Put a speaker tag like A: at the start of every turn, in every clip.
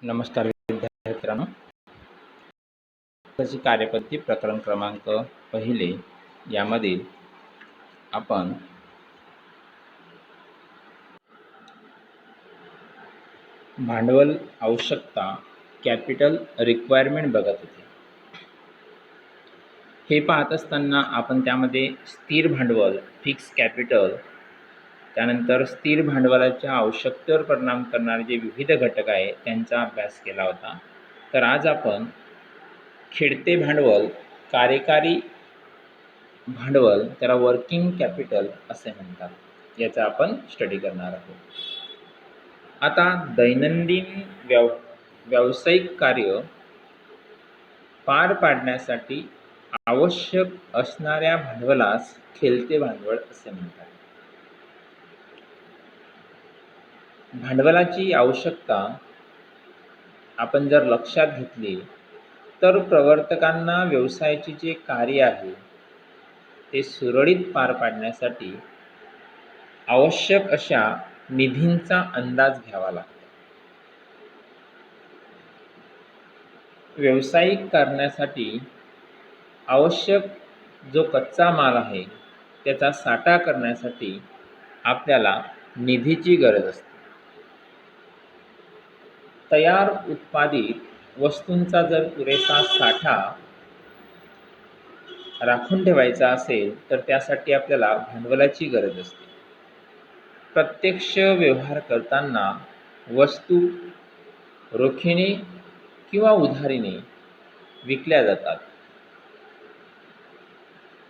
A: नमस्कार विद्यार्थी मित्रांनो. त्याची कार्यपद्धती प्रकरण क्रमांक पहिले यामधील आपण भांडवल आवश्यकता कॅपिटल रिक्वायरमेंट बघत होते. हे पाहत असताना आपण त्यामध्ये स्थिर भांडवल, फिक्स कॅपिटल, त्यानंतर स्थिर भांडवलाच्या आवश्यकतेवर परिणाम करणारे जे विविध घटक आहेत त्यांचा अभ्यास केला होता. तर आज आपण खेळते भांडवल, कार्यकारी भांडवल, त्याला वर्किंग कॅपिटल असे म्हणतात, याचा आपण स्टडी करणार आहोत. आता दैनंदिन व्यावसायिक कार्य पार पाडण्यासाठी आवश्यक असणाऱ्या भांडवलास खेळते भांडवल असे म्हणतात. भांडवलाची आवश्यकता आपण जर लक्षात घेतली तर प्रवर्तकांना व्यवसायाचे जे कार्य आहे ते सुरळीत पार पाडण्यासाठी आवश्यक अशा निधींचा अंदाज घ्यावा लागतो. व्यावसायिक करण्यासाठी आवश्यक जो कच्चा माल आहे त्याचा साठा करण्यासाठी आपल्याला निधीची गरज असते. तयार उत्पादित वस्तूंचा जर पुरेसा साठा राखून ठेवायचा असेल तर त्यासाठी आपल्याला भांडवलाची गरज असते. प्रत्यक्ष व्यवहार करताना वस्तू रोखीने किंवा उधारीने विकल्या जातात.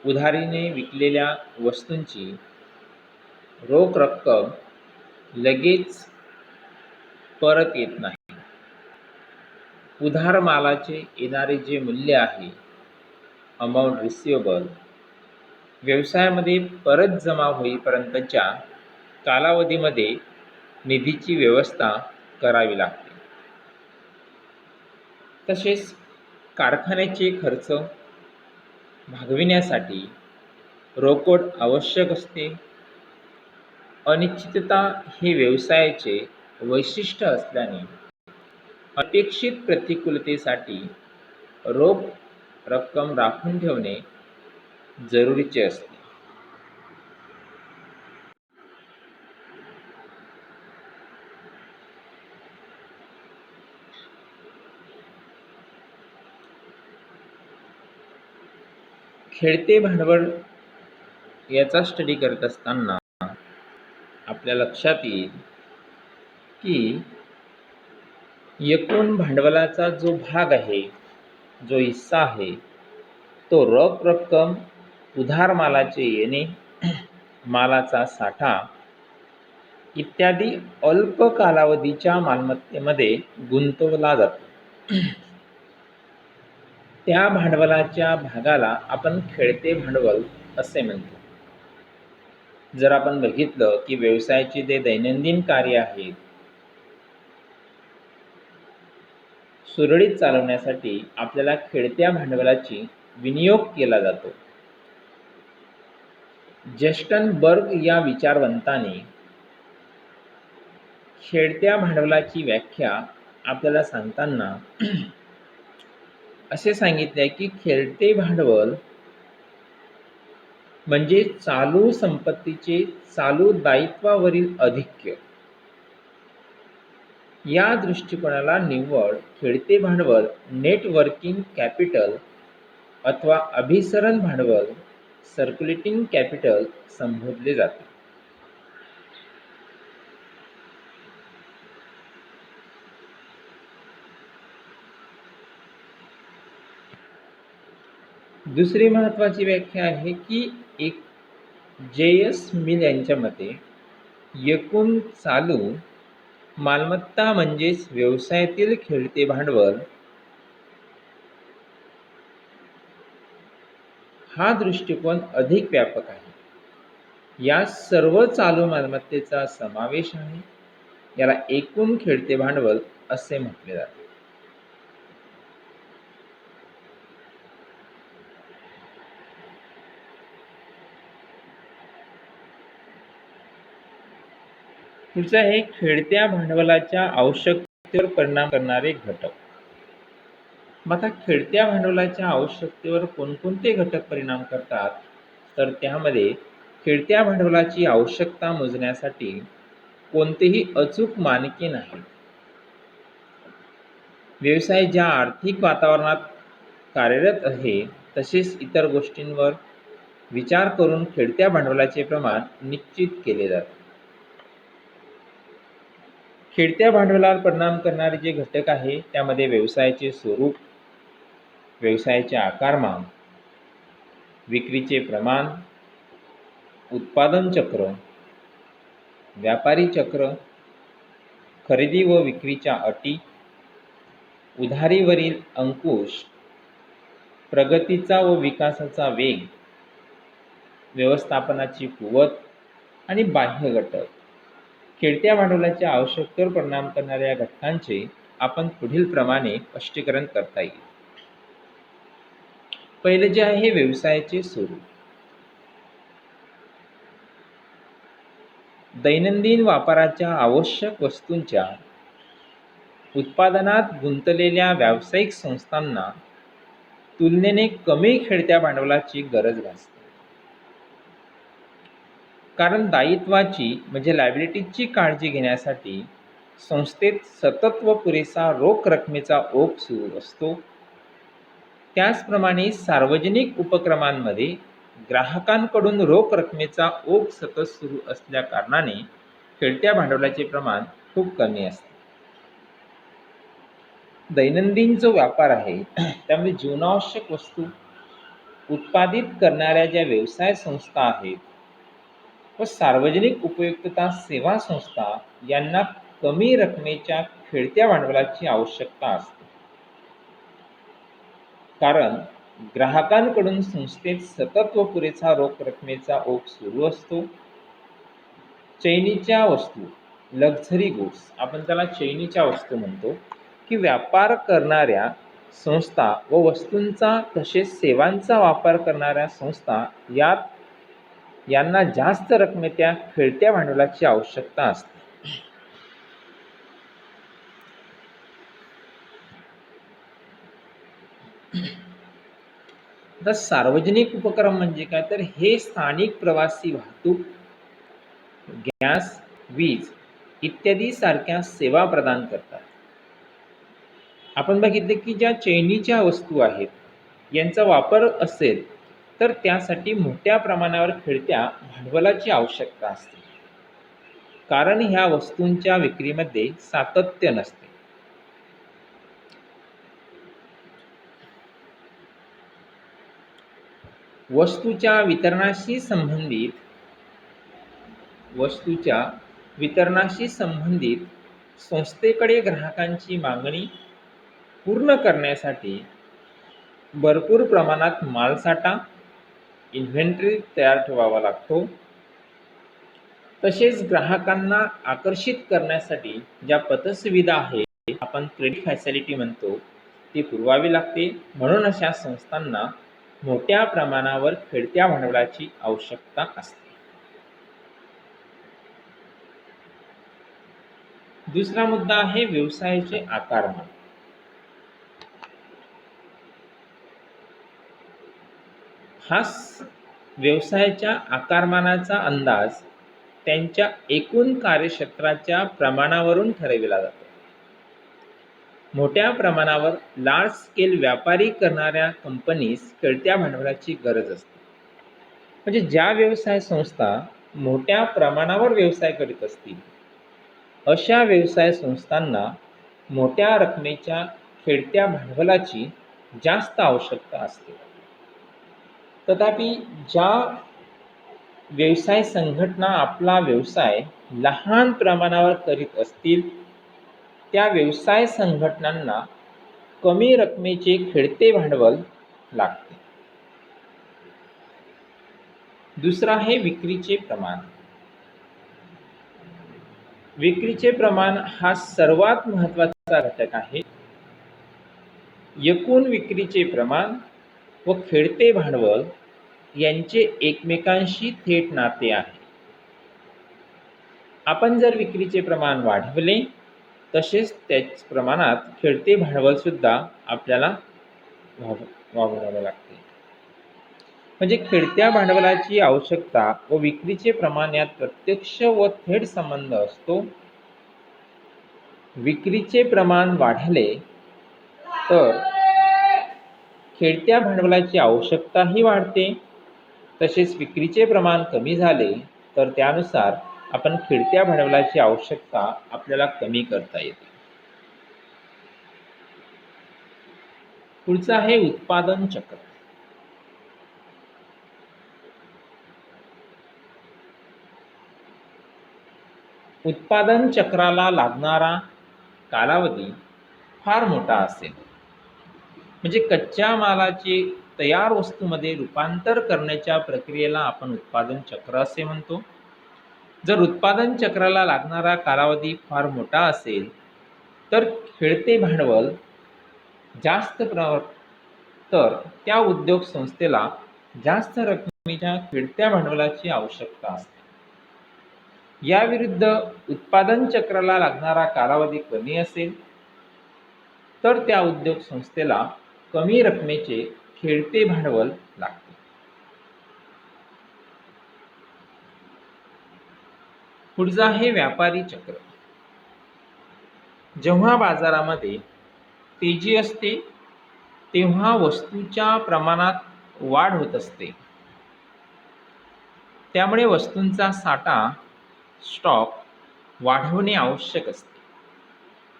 A: उधारीने विकलेल्या वस्तूंची रोख रक्कम लगेच परत येत नाही. उधार मालाचे येणारे जे मूल्य आहे, अमाऊंट रिसिवेबल, व्यवसायामध्ये परत जमा होईपर्यंतच्या कालावधीमध्ये निधीची व्यवस्था करावी लागते. तसेच कारखान्याचे खर्च भागविण्यासाठी रोकड आवश्यक असते. अनिश्चितता हे व्यवसायाचे वैशिष्ट्य असल्याने अपेक्षित प्रतिकूलतेसाठी रोख रक्कम राखून ठेवणे जरुरीचे असते. खेळते भांडवल याचा स्टडी करत असताना आपल्या लक्षात येईल की एकूण भांडवलाचा जो भाग आहे, जो हिस्सा आहे, तो रोख रक्कम, उधार मालाचे येणे, मालाचा साठा इत्यादी अल्प कालावधीच्या मालमत्तेमध्ये गुंतवला जातो. त्या भांडवलाच्या भागाला आपण खेळते भांडवल असे म्हणतो. जर आपण बघितलं की व्यवसायाचे जे दैनंदिन कार्य आहेत सुरळीत चालवण्यासाठी आपल्याला खेळत्या भांडवलाची विनियोग केला जातो. जस्टन बर्ग या विचारवंताने खेळत्या भांडवलाची व्याख्या आपल्याला सांगताना असे सांगितले की खेळते भांडवल म्हणजे चालू संपत्तीचे चालू दायित्वावरील अधिक्य. या दृष्टिकोनाला निव्वळ खेळते भांडवल, नेट वर्किंग कॅपिटल अथवा अभिसरण भांडवल, सर्क्युलेटिंग कॅपिटल संबोधले जाते. दुसरी महत्त्वाची व्याख्या आहे की एक जे.एस. मिल यांच्या मते एकूण चालू मालमत्ता म्हणजेच व्यवसायातील खेळते भांडवल. हा दृष्टिकोन अधिक व्यापक आहे. या सर्व चालू मालमत्तेचा समावेश आहे. याला एकूण खेळते भांडवल असे म्हटले जाते. पुढचं आहे खेळत्या भांडवलाच्या आवश्यक आवश्यकतेवर परिणाम करणारे घटक. मग आता खेळत्या भांडवलाच्या आवश्यकतेवर कोणकोणते घटक परिणाम करतात, तर त्यामध्ये खेळत्या भांडवलाची आवश्यकता मोजण्यासाठी कोणतेही अचूक मानके नाहीत. व्यवसाय ज्या आर्थिक वातावरणात कार्यरत आहे तसेच इतर गोष्टींवर विचार करून खेळत्या भांडवलाचे प्रमाण निश्चित केले जाते. खेळत्या भांडवलावर परिणाम करणारे जे घटक आहे त्यामध्ये व्यवसायाचे स्वरूप, व्यवसायाचे आकारमान, विक्रीचे प्रमाण, उत्पादन चक्र, व्यापारी चक्र, खरेदी व विक्रीच्या अटी, उधारीवरील अंकुश, प्रगतीचा व विकासाचा वेग, व्यवस्थापनाची कुवत आणि बाह्य घटक. खेळत्या भांडवलाच्या आवश्यकतेवर परिणाम करणाऱ्या घटकांचे आपण पुढील प्रमाणे स्पष्टीकरण करता येईल. पहिले जे आहे व्यवसायाचे स्वरूप. दैनंदिन वापराच्या आवश्यक वस्तूंच्या उत्पादनात गुंतलेल्या व्यावसायिक संस्थांना तुलनेने कमी खेळत्या भांडवलाची गरज भासते. कारण दायित्वाची म्हणजे लायबिलिटीजची काळजी घेण्यासाठी संस्थेत सतत व पुरेसा रोख रकमेचा ओघ सुरू असतो. त्याचप्रमाणे सार्वजनिक उपक्रमांमध्ये ग्राहकांकडून रोख रकमेचा ओघ सतत सुरू असल्या कारणाने खेळत्या भांडवलाचे प्रमाण खूप कमी असते. दैनंदिन जो व्यापार आहे त्यामध्ये जीवनावश्यक वस्तू उत्पादित करणाऱ्या ज्या व्यवसाय संस्था आहेत व सार्वजनिक उपयुक्तता सेवा संस्था यांना कमी रकमेच्या खेळत्या भांडवलाची आवश्यकता असते. कारण ग्राहकांकडून संस्थेत सतत व पुरेसा रोख रकमेचा ओघ सुरू असतो. चैनीच्या वस्तू, लक्झरी गुड्स, आपण त्याला चैनीच्या वस्तू म्हणतो, की व्यापार करणाऱ्या संस्था व वस्तूंचा तसेच सेवांचा वापर करणाऱ्या संस्था यांना जास्त रकमेच्या खेळत्या भांडवलाची आवश्यकता असते. आता सार्वजनिक उपक्रम म्हणजे काय, तर हे स्थानिक प्रवासी वाहतूक, गॅस, वीज इत्यादी सारख्या सेवा प्रदान करतात. आपण बघितले की ज्या चैनीच्या वस्तू आहेत यांचा वापर असेल तर त्यासाठी मोठ्या प्रमाणावर खेळत्या भांडवलाची आवश्यकता असते. कारण ह्या वस्तूंच्या विक्रीमध्ये सातत्य नसते. वस्तूच्या वितरणाशी संबंधित संस्थेकडे ग्राहकांची मागणी पूर्ण करण्यासाठी भरपूर प्रमाणात मालसाठा, इन्व्हेंटरी तयार ठेवावा लागतो. तसेच ग्राहकांना आकर्षित करण्यासाठी ज्या पतसुविधा आहेत, आपण क्रेडिट फॅसिलिटी म्हणतो, ती पुरवावी लागते. म्हणून अशा संस्थांना मोठ्या प्रमाणावर खेळत्या भांडवलाची आवश्यकता असते. दुसरा मुद्दा आहे व्यवसायाचे आकारमान. हा व्यवसायाच्या आकारमानाचा अंदाज त्यांच्या एकूण कार्यक्षेत्राच्या प्रमाणावरून ठरविला जातो. मोठ्या प्रमाणावर लार्ज स्केल व्यापारी करणाऱ्या कंपनीस खेळत्या भांडवलाची गरज असते. म्हणजे ज्या व्यवसाय संस्था मोठ्या प्रमाणावर व्यवसाय करीत असतील अशा व्यवसाय संस्थांना मोठ्या रकमेच्या खेळत्या भांडवलाची जास्त आवश्यकता असते. तथापि ज्या व्यवसाय संघटना आपला व्यवसाय लहान प्रमाणावर करीत असतील त्या व्यवसाय संघटनांना कमी रकमेचे खेळते भांडवल लागते. दुसरा आहे विक्रीचे प्रमाण. विक्रीचे प्रमाण हा सर्वात महत्त्वाचा घटक आहे. एकूण विक्रीचे प्रमाण व खेळते भांडवल यांचे एकमेकांशी थेट नाते आहे. आपण जर विक्रीचे प्रमाण वाढवले तसेच त्याच प्रमाणात खेळते भांडवलसुद्धा आपल्याला वापरावे लागते. म्हणजे खेळत्या भांडवलाची आवश्यकता व विक्रीचे प्रमाण यात प्रत्यक्ष व थेट संबंध असतो. विक्रीचे प्रमाण वाढले तर खेळत्या भांडवलाची आवश्यकताही वाढते. तसेच विक्रीचे प्रमाण कमी झाले तर त्यानुसार आपण खेळत्या भांडवलाची आवश्यकता आपल्याला कमी करता येते. पुढचं आहे उत्पादन चक्र. उत्पादन चक्राला लागणारा कालावधी फार मोठा असेल. म्हणजे कच्च्या मालाचे तयार वस्तूमध्ये रूपांतर करण्याच्या प्रक्रियेला आपण उत्पादन चक्र असे म्हणतो. जर उत्पादन चक्राला लागणारा कालावधी फार मोठा असेल तर खेळते भांडवल जास्त तर त्या उद्योग संस्थेला जास्त रकमेच्या खेळत्या भांडवलाची आवश्यकता असते. याविरुद्ध उत्पादन चक्राला लागणारा कालावधी कमी असेल तर त्या उद्योग संस्थेला कमी रकमेचे खेळते भांडवल लागते. पुढचं आहे व्यापारी चक्र. जेव्हा बाजारामध्ये तेजी असते तेव्हा वस्तूच्या प्रमाणात वाढ होत असते. त्यामुळे वस्तूंचा साठा स्टॉक वाढवणे आवश्यक असते.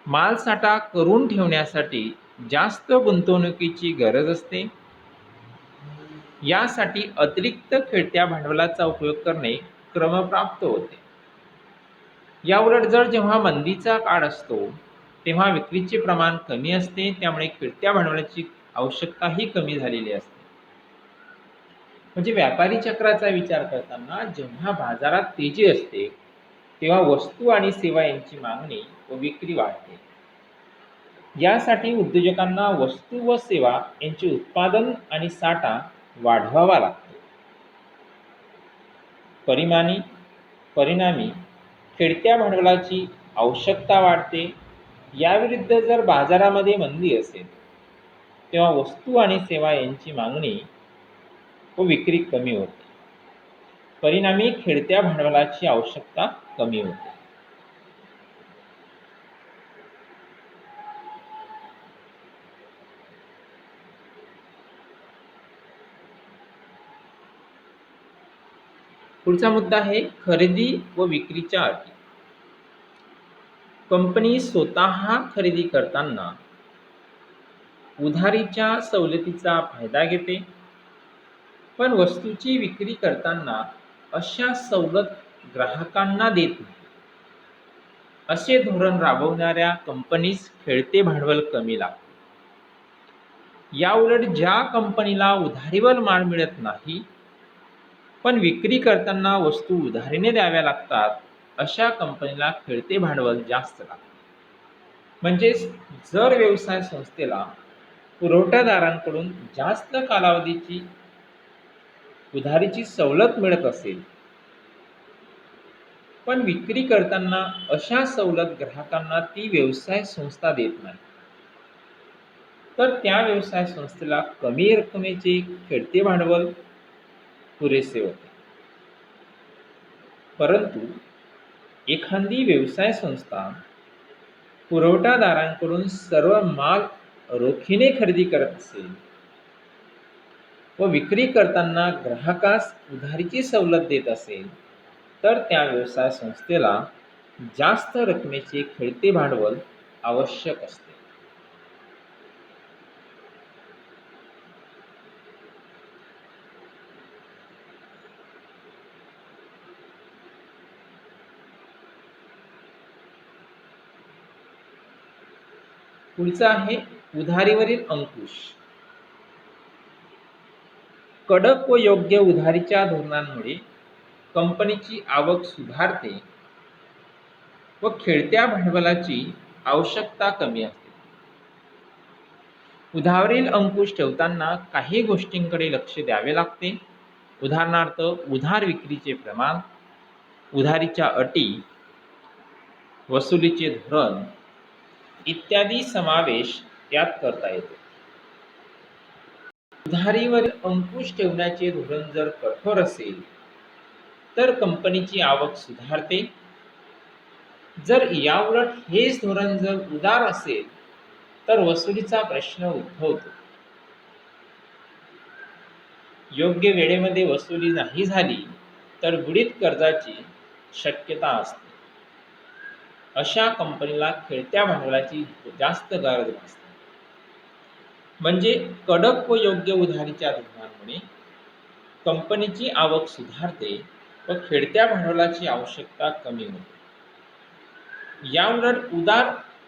A: माल साठा करून ठेवण्यासाठी जास्त गुंतवणुकीची गरज असते. यासाठी अतिरिक्त खेळत्या भांडवलाचा उपयोग करणे क्रमप्राप्त होते. याउलट जर जेव्हा मंदीचा काळ असतो तेव्हा विक्रीचे प्रमाण कमी असते. त्यामुळे खेळत्या भांडवलाची आवश्यकताही कमी झालेली असते. म्हणजे व्यापारी चक्राचा विचार करताना जेव्हा बाजारात तेजी असते तेव्हा वस्तू आणि सेवा यांची मागणी व विक्री वाढते. यासाठी उद्योजकांना वस्तू व सेवा यांचे उत्पादन आणि साठा वाढवावा लागतो. परिणामी खेळत्या भांडवलाची आवश्यकता वाढते. याविरुद्ध जर बाजारामध्ये मंदी असेल तेव्हा वस्तू आणि सेवा यांची मागणी व विक्री कमी होते. परिणामी खेळत्या भांडवलाची आवश्यकता कमी होते. पुढचा मुद्दा आहे खरेदी व विक्रीच्या अटी. कंपनी स्वतः खरेदी करताना उधारीच्या सवलतीचा फायदा घेते, पण वस्तूची विक्री करताना अशा सवलत ग्राहकांना देत नाही. असे धोरण राबवणाऱ्या कंपनीस खेळते भांडवल कमी लागते. याउलट ज्या कंपनीला उधारीवर माल मिळत नाही पण विक्री करताना वस्तू उधारीने द्याव्या लागतात अशा कंपनीला खेळते भांडवल जास्त लागते. म्हणजेच जर व्यवसाय संस्थेला पुरवठादारांकडून जास्त कालावधीची उधारीची सवलत मिळत असेल पण विक्री करताना अशा सवलत ग्राहकांना ती व्यवसाय संस्था देत नाही तर त्या व्यवसाय संस्थेला कमी रकमेचे खेळते भांडवल पुरेसे होते. परंतु एखादी व्यवसाय संस्था पुरवठादारांकडून सर्व माल रोखीने खरेदी करत असेल व विक्री करताना ग्राहकास उधारीची सवलत देत असेल तर त्या व्यवसाय संस्थेला जास्त रकमेचे खेळते भांडवल आवश्यक असते. पुढचा आहे उधारीवरील अंकुश. कडक व योग्य उधारीच्या धोरणांमुळे कंपनीची आवक सुधारते व खेळत्या भांडवलाची आवश्यकता कमी असते. उधारीवरील अंकुश ठेवताना काही गोष्टींकडे लक्ष द्यावे लागते. उदाहरणार्थ उधार विक्रीचे प्रमाण, उधारीच्या अटी, वसुलीचे धोरण इत्यादी समावेश यात करता येतो. उधारीवर अंकुश ठेवण्याचे धोरण जर कठोर असेल तर कंपनीची आवक सुधारते. जर याउलट हेच धोरण जर उदार असेल तर वसुलीचा प्रश्न उद्भवतो. योग्य वेळेमध्ये वसुली नाही झाली तर बुडीत कर्जाची शक्यता असते. अशा कंपनीला खेळत्या भांडवलाची जास्त गरज असते. म्हणजे कडक व योग्य उधारीच्या धोरणामुळे कंपनीची आवक सुधारते व खेळत्या भांडवलाची आवश्यकता कमी होते. याउलट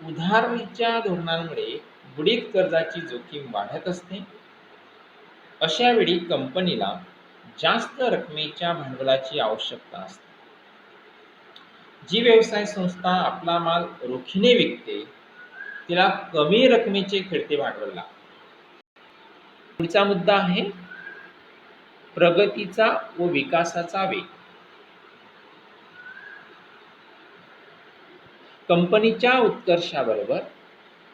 A: उधारीच्या धोरणामुळे बुडीत कर्जाची जोखीम वाढत असते. अशा वेळी कंपनीला जास्त रकमेच्या भांडवलाची आवश्यकता असते. जी व्यवसाय संस्था आपला माल रोखीने विकते तिला कमी रकमेचे खेळते भांडवल लागते. पुढचा मुद्दा आहे प्रगतीचा व विकासाचा वेग. कंपनीच्या उत्कर्षाबरोबर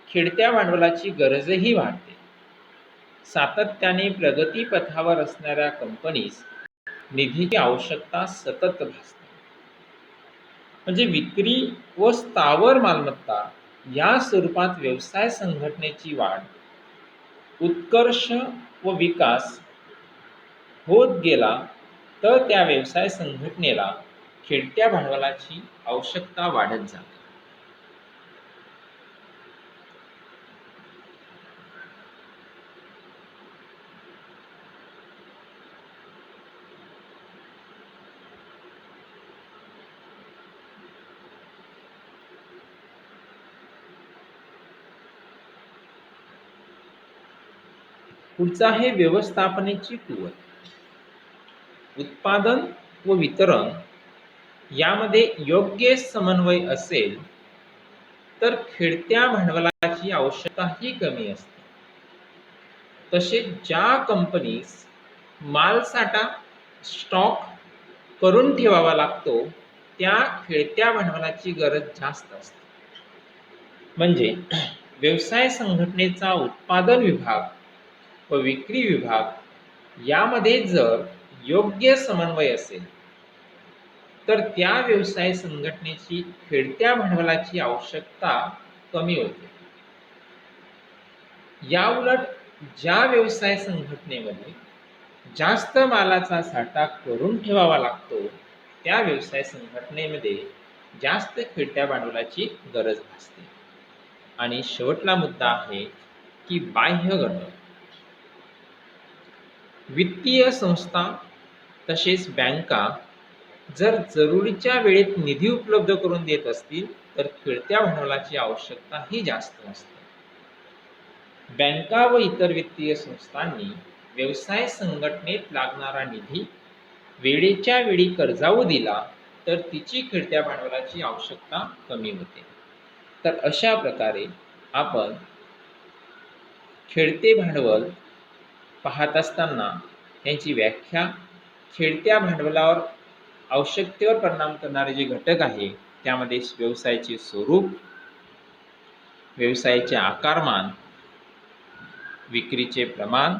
A: खेळत्या भांडवलाची गरजही वाढते. सातत्याने प्रगती पथावर असणाऱ्या कंपनीस निधीची आवश्यकता सतत भासते. म्हणजे विक्री व स्थावर मालमत्ता या स्वरूपात व्यवसाय संघटनेची वाढ, उत्कर्ष व विकास होत गेला तर त्या व्यवसाय संघटनेला खेळत्या भांडवलाची आवश्यकता वाढत जाते. पुढचा आहे व्यवस्थापनेची कुवत. उत्पादन व वितरण यामध्ये योग्य समन्वय असेल तर खेळत्या भांडवलाची आवश्यकताही कमी असते. तसेच ज्या कंपनीस मालसाठा स्टॉक करून ठेवावा लागतो त्या खेळत्या भांडवलाची गरज जास्त असते. म्हणजे व्यवसाय संघटनेचा उत्पादन विभाग व विक्री विभाग यामध्ये जर योग्य समन्वय असेल तर त्या व्यवसाय संघटनेची खेळत्या भांडवलाची आवश्यकता कमी होते. याउलट ज्या व्यवसाय संघटनेमध्ये जास्त मालाचा साठा करून ठेवावा लागतो त्या व्यवसाय संघटनेमध्ये जास्त खेळत्या भांडवलाची गरज असते. आणि शेवटला मुद्दा आहे की बाह्य घटक. वित्तीय संस्था तसेच बँका जर जरुरीच्या वेळेत निधी उपलब्ध करून देत असतील तर खेळत्या भांडवलाची आवश्यकता ही जास्त असते. बँका व इतर वित्तीय संस्थांनी व्यवसाय संघटनेत लागणारा निधी वेळेच्या वेळी कर्जाऊ दिला तर तिची खेळत्या भांडवलाची आवश्यकता कमी होते. तर अशा प्रकारे आपण खेळते भांडवल पाहत असताना यांची व्याख्या, खेळत्या भांडवलावर आवश्यकतेवर परिणाम करणारे जे घटक आहे त्यामध्ये व्यवसायाचे स्वरूप, व्यवसायाचे आकारमान, विक्रीचे प्रमाण,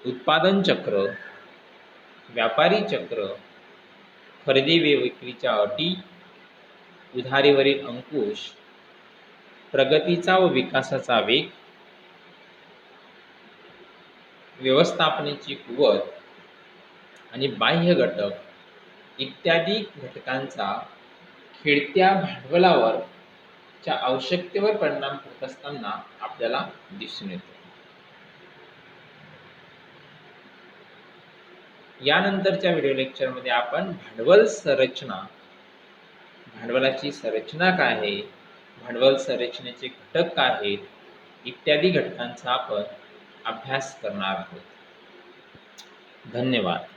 A: उत्पादन चक्र, व्यापारी चक्र, खरेदी व विक्रीच्या अटी, उधारीवरील अंकुश, प्रगतीचा व विकासाचा वेग, व्यवस्थापनेची कुवत आणि बाह्य घटक इत्यादी घटकांचा खेळत्या भांडवलावर च्या आवश्यकतेवर परिणाम करत असताना आपल्याला दिसून येतो. यानंतरच्या व्हिडिओ लेक्चरमध्ये आपण भांडवल संरचना, भांडवलाची संरचना काय आहे, भांडवल संरचनेचे घटक काय आहेत इत्यादी घटकांचा आपण अभ्यास करणार आहोत. धन्यवाद.